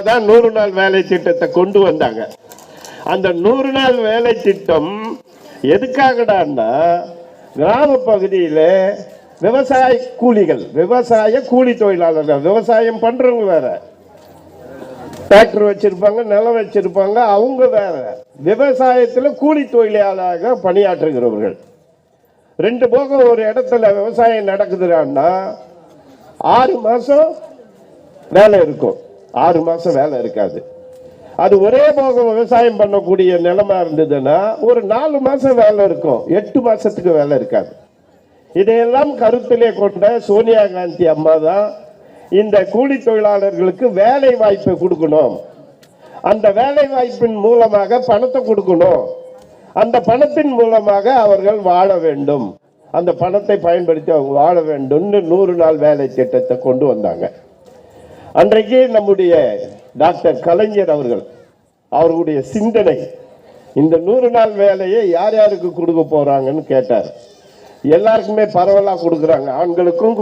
தான் 100 நாள் வேலை திட்டத்தை கொண்டு வந்தாங்க. அந்த 100 நாள் வேலை திட்டம் எதுக்காகடான்னா, கிராம பகுதியில் விவசாய கூலிகள், விவசாய கூலி தொழிலாளர்கள், விவசாயம் பண்றவங்க வேற, டிராக்டர் வச்சிருப்பாங்க, நிலம் வச்சிருப்பாங்க, அவங்க வேற, விவசாயத்தில் கூலி தொழிலாளராக பணியாற்றுகிறவர்கள். ரெண்டு போக ஒரு இடத்துல விவசாயம் நடக்குதுன்னா 6 மாசம் வேலை இருக்கும், 6 மாசம் வேலை இருக்காது. அது ஒரே போக விவசாயம் பண்ணக்கூடிய நிலைமை இருந்ததுன்னா ஒரு 4 மாசம் வேலை இருக்கும், 8 மாசத்துக்கு வேலை இருக்காது. இதையெல்லாம் கருத்திலே கொண்ட சோனியா காந்தி அம்மா தான் இந்த கூலி தொழிலாளர்களுக்கு வேலை வாய்ப்பை கொடுக்கணும், அந்த வேலை வாய்ப்பின் மூலமாக பணத்தை கொடுக்கணும், அந்த பணத்தின் மூலமாக அவர்கள் வாழ வேண்டும், அந்த பணத்தை பயன்படுத்தி அவங்க வாழ வேண்டும் 100 நாள் வேலை திட்டத்தை கொண்டு வந்தாங்க. அன்றைக்கு நம்முடைய டாக்டர் கலைஞர் அவர்களுடைய சிந்தனை, இந்த 100 நாள் வேலையை யார் யாருக்கு கொடுக்க போறாங்கன்னு கேட்டார். எல்லாருக்குமே பரவலா கொடுக்குறாங்க, ஆண்களுக்கும்